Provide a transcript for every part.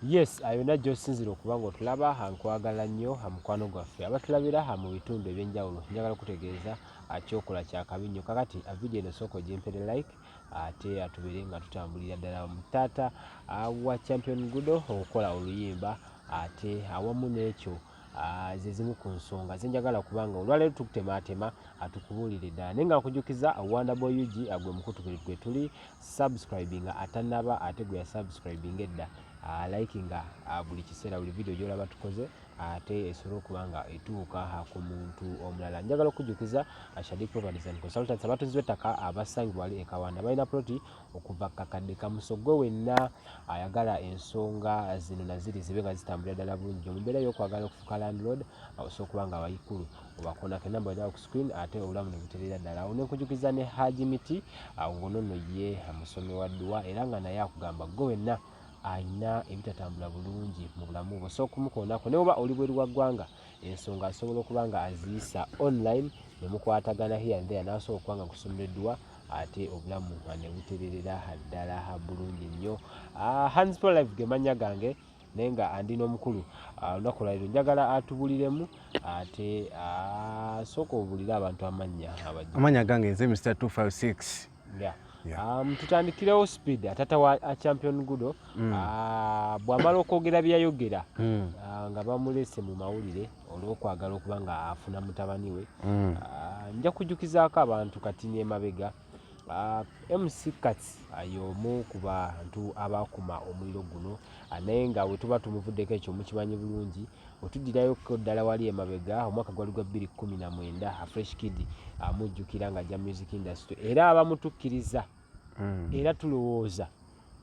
Yes, ayona josinziro kubanga otulaba hankwagala nnyo hamukwano gwaffe abatulabira ha mu bitundu ebyenjawulo njagala kutegeeza akyokola kyakabi nnyo kakati video eno sooka ogyempere like ate atubere nga tutambulira ddala mu taata wa Champion Ogudo okukola oluyimba ate awamu n'ekyo ze zimu ku nsonga zenjagala kubanga olwaleero tukutematema atukubuulire ddala naye nga nkujukiza Wanda Boy UG agwe mukutu gwe tuli subscribing atanaba ate gwe yasubscribing edda likinga buli kiseera buli video gyolaba tukoze ate esobola okubanga etuuka ku muntu omulala. Njagala okujukiza Shadik Properties and Consultants abatunzi b'ettaka abasangibwa wali e Kawanda balina ploti okuva kakadde kamusogwe wenna ayagala ensonga zino naziri zibe nga zitambulira ddala bulungi mu mbeera y'okwagala okufuuka landlord osobola okuba nga abayikulu obakonako enamba eraba ku screen ate obulamu ne butereera ddala. Awo ne nkujukiza ne Haji Miti ngonono ye musomi wa dduwa era nga naye akugamba gwe wenna ayina ebitatambula bulungi mu bulamu bwo so kumukoonako ne oba oli bweru wa ggwanga ensonga asobola okuba nga aziyisa online ne mukwatagana here and there n'asobola okuba nga kusomeddwa ate obulamu ne butereerera ddala bulungi nnyo. Handspo Live ge mannya gange naye nga andina omukulu olunaku lwaleero njagala atubuliremu ate sooka obulire abantu amanya gange nze Mr 256 tutandikirewo Speed atata wa Champion Ogudo bw'amala okwogera byayogera nga bamulese mu mawulire olw'okwagala okuba nga afuna mutabani we nja kujukizaako abantu kati n'emabega MC Kats y'omu ku bantu abakuma omuliro guno naye nga bwe tuba tumuvuddeko ekyo mukimanyi bulungi wetuddirayo ddala wali emabega omwaka gwali gwa 2019 Fresh Kid amujjukira nga ajja music industry era abamutukkiriza era tulowooza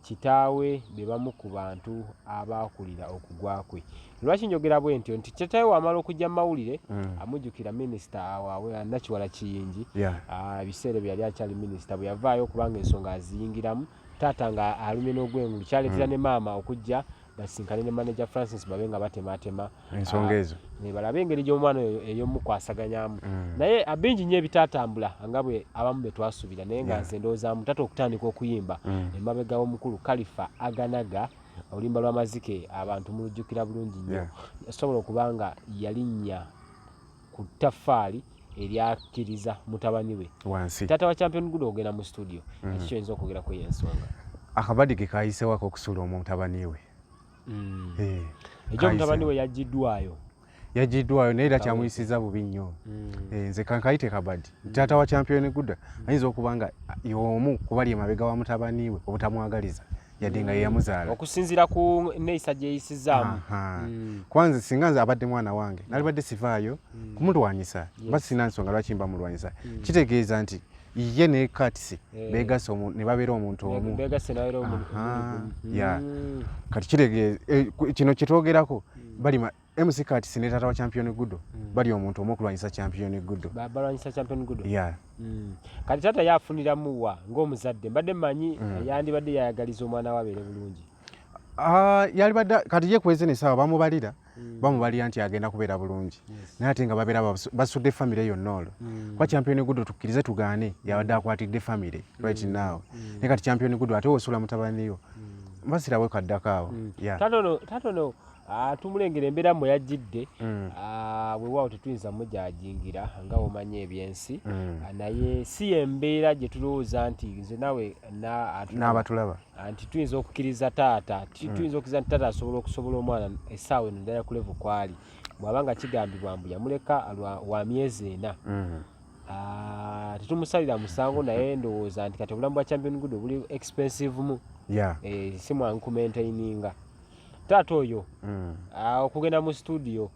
kitaawe be bamu ku bantu abakulira okugwa kwe. Lwaki njogera bwe ntyo nti kitaawe wamala okujja mawulire amujjukira minisita wawe Nakiwala Kiyingi ebiseera bye yali akyali minisita bwe yavaayo okubanga ensonga aziyingiramu taata nga alumye n'ogwengulu kyaleetera ne maama okujja basinkane ne manager Francis babe nga batematema ensonga ezo ne balabe engeri gy'omwana ey'omukwasaganyamu naye abingi nnyo ebitatambula nga bwe abamu be twasuubira naye nga nze ndoozaamu taata okutandika okuyimba emabega w'omukulu Kalifa Aganaga oluyimba lw'amazike abantu mulujjukira bulungi nnyo asobola okuba nga yalinnya ku ttaffaali eryakkiriza mutabani we wansi taata wa Champion Ogudo ogenda mu studio ekikyo oyinza okwogerako y'ensonga akabadi ke kayisewako okusula omutabani we ekyo mutabani we yagiddwayo naye era kyamuyisiza bubi nnyo nze kankayite kabadi taata wa Champion Ogudo ayinza okuba nga y'omu kubali emabega wa mutabani we obutamwagaliza yadde nga yeyamuzaala okusinziira ku neeyisa gyeyisizaamu kwanza singa nze abadde mwana wange nalibadde sivaayo kumulwanyisa mba sina nsonga lwaki mba mulwanyisa kitegeeza nti ye ne Katisi begase ne babeera omuntu omu kati kitegeeza kino kyetwogerako bali MC Katisi ne taata wa Champion Ogudo bali omuntu omu okulwanyisa Champion Ogudo balwanyisa Champion Ogudo kati taata yafuniramu wa ng'omuzadde mbadde mmanyi yandibadde yayagaliza omwana we abeere bulungi yalibadde kati ye kweze nesaawa bamubalira nti agenda kubeera bulungi naye ate nga babeera basudde famire yonna olwo kwa Champion Ogudo tukkirize tugaane yabadde akwatidde famire right now naye kati Champion Ogudo ate osula mutabani wo basirabwe kaddakaawo tatono tumulengera embeera mwe yajjidde weewaawo tetuyinza mujajingira nga omanyi ebyensi naye si embeera gye tulowooza nti nze nawe n'abatulaba nti tuyinza okukkiriza taata tuyinza okukkiriza nti taata asobola okusobola omwana essaawa eno ddala ku level kwali bw'aba nga kigambibwa mbu yamuleka wa myezi 4 tetumusalira musango naye ndowooza nti kati obulamu bwa Champion Ogudo buli expensive mu si mwangu kumaintaininga taata oyo okugenda mu studio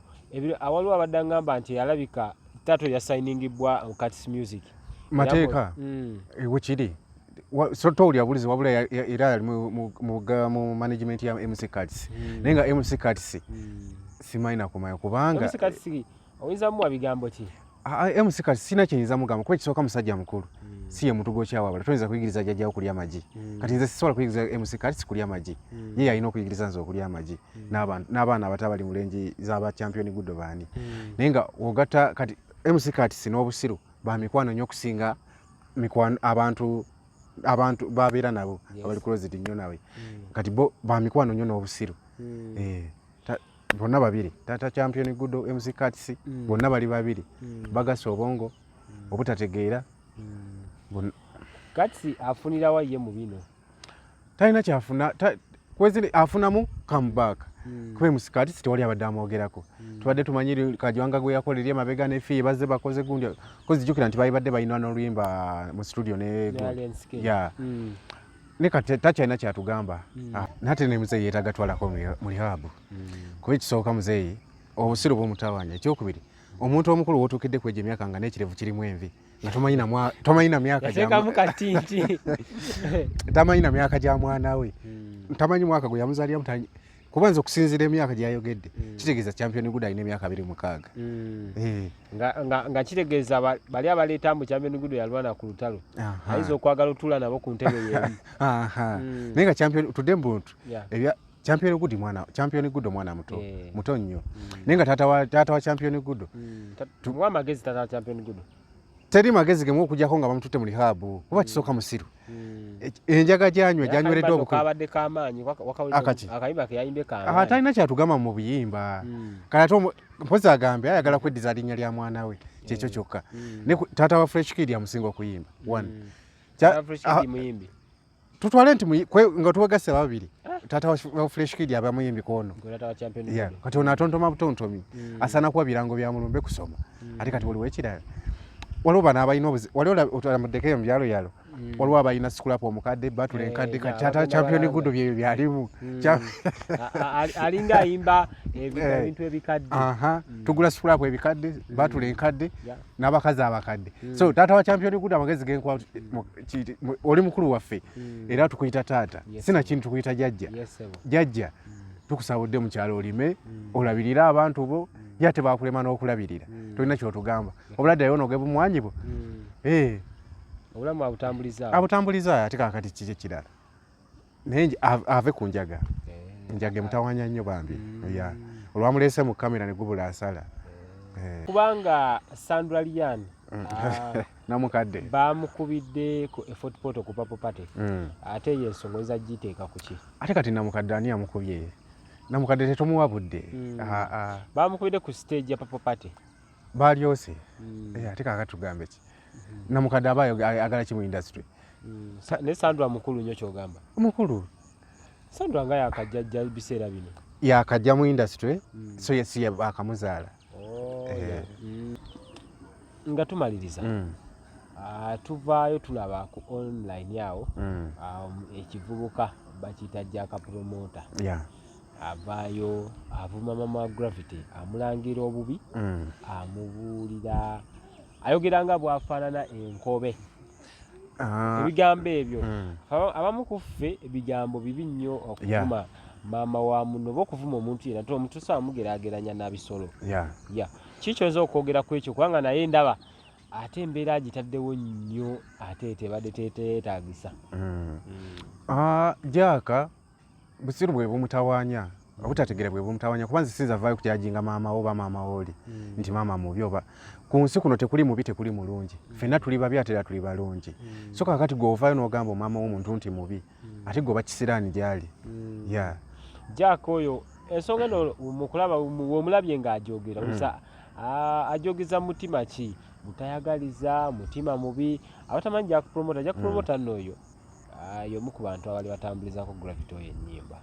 awaliwo abadde agamba nti alabika taata oyo yasayiningibwa mu Katisi Music mateeka wekiri so towulira bulizi wabula era yali mu management ya MC Katisi naye nga MC Katisi simanyi nakumanya kubanga MC Katisi oyinza muwa bigambo ki MC Katisi sina kyenyinza mugamba kuba ekisooka musajja mukulu si ye mutugo kyawabula toyinza kuyigiriza jjajjawo kulya amagi kati nze sisobola kuyigiriza MC Katisi kulya amagi ye alina okuyigiriza nze okulya amagi n'abaana abato abali mu lengi z'aba Champion Ogudo baani naye nga wogatta kati MC Katisi n'obusiru ba mikwano nnyo okusinga abantu babeera nabo abali closed nnyo nawe kati bo ba mikwano nnyo n'obusiru bonna babiri Taata Champion Ogudo MC Cuts bonna bali babiri bagasa obongo obutategeera Cuts afunira wa ye mu bino talina kyafuna kwezini afunamu comeback kwe MC Cuts tewali abadde amwogerako tubadde tumanyiri Kajwanga gwe yakolerye mabega ne fee bazze bakoze gundi kozijukira nti badde bayinwa n'oluyimba mu studio ne ne kati takyalina kyatugamba nate ne muzeeyi yeetaga twalako mu rehab kuba ekisooka muzeeyi obusiru bw'omutawanya ekyokubiri omuntu omukulu wootuukidde kwegyo emyaka nga n'ekirevu kirimu envi nga tomanyi na myaka tamanyi na myaka gya mwana we tamanyi mwaka gwe yamuzaaliramu kuba nze okusinziira emyaka gyayogedde kitegeeza Champion Ogudo alina emyaka 26 nga kitegeeza bali abaleeta mbu Champion Ogudo yalwana ku lutalo ayinza okwagala otula nabo ku ntebe yeemu naye nga Champion tudde mbuntu Champion Ogudo mwana muto nnyo naye nga taata wa Champion Ogudo tumuwa amagezi taata wa Champion Ogudo teri magezi gemu okujjako nga bamututte mu rehab kuba kisooka musiru enjaga gyanyweredde obukabadde kamaanyi akayimba ke yayimbe kamaanyi talina kyatugamba mu buyimba kale mpozi agambe ayagala kweddiza linnya lya mwana we kyekyo kyokka ne taata wa Fresh Kid yamusinga okuyimba tutwale nti nga tuwegase babiri taata wa Fresh Kid aba muyimbi kono kati ono atontoma butontomi asana kuba birango bya mulumbe kusoma ate kati waliwo ekirala waliwo bano abalina waliwo otulamuddeko mu byalo yalo waliwo abalina sikulapu omukadde batula enkadde kati Taata Champion Ogudo bye byalimu alinga ayimba ebintu ebikadde tugula sikulapu ebikadde batula enkadde n'abakazi abakadde so taata wa Champion Ogudo amagezi genkwa oli mukulu waffe era tukuyita taata sina kintu tukuyita jjajja tukusabudde mu kyalo olime olabirira abantu bo yate bakulema n'okulabirira tolina kyotugamba obulwadde ayo n'oge bumwanyi bo obulamu abutambuliza ate kakati kiki ekirala naye ave ku njaga enjaga emutawanya nnyo bambi olwamuleese mu kamera ne gubula asala kubanga Sandra Lyan namukadde bamukubidde ku effort poto ku Papo Party ate ye ensonga ezagiteeka ku ki ate kati namukadde ani yamukubye namukadde tetumuwa budde bamukubidde ku stage ya Papo Party balyose ate kakati tugambe ki namukadde aba agala ki mu industry ne Sandra mukulu nnyo kyogamba mukulu Sandra nga yakajjajja biseera bino yakajja mu industry so yesi akamuzaala nga tumaliriza tuvaayo tulaba ku online awo ekivubuka bakiyita Jaaka Promota avaayo avuma mama Gravity amulangira obubi amubuulira ayogera nga bwafaanana enkobe ebigambo ebyo abamu ku ffe ebigambo bibi nnyo okuvuma maama wa muno oba okuvuma omuntu yenna te omuntu sobola mugeraageranya n'abisolo kikyoza okwogera ku ekyo kubanga naye ndaba ate embeera agitaddewo nnyo ate tebadde teetaagisa Jaaka busiru bwe bumutawaanya obutategeera bwe bumutawaanya kuba nze sinza vaayo kukyajinga maama oba maama woli nti maama mubi oba ku nsi kuno tekuli mubi tekuli mulungi ffenna tuli babi ate era tuli balungi so kakati gweovaayo n'ogamba maama w'omuntu nti mubi ate gwe oba kisiraani gy'ali Jaaka oyo ensonga eno mukulaba womulabye ng'ajogera ajogeza mutima ki mutayagaliza mutima mubi abatamanyi Jaaka Promota nno oyo y'omu ku bantu abali batambulizako Gravity oyo ennyimba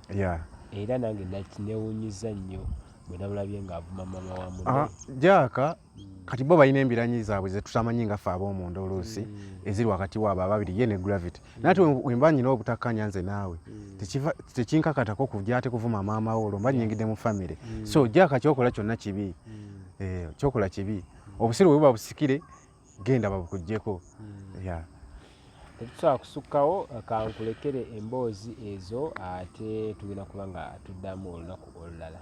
era nange neewuunyiza nnyo bwe namulabye ng'avuma maama wa muno Jaaka kati bo balina embiranyi zaabwe ze tutamanyi nga ffe ab'omunda oluusi eziri wakati waabo ababiri ye ne Gravity naye ate wemba nyina obutakkanya nze naawe tekinkakatako kujja ate kuvuma maama wo olwo mba nnyingidde mu famire so Jaaka kyokola kyonna kibi kyokola kibi obusiru bwe buba busikire genda babukuggyeko tetusobola kusukkawo kankulekere emboozi ezo ate tugenda kuba nga tuddamu olunaku olulala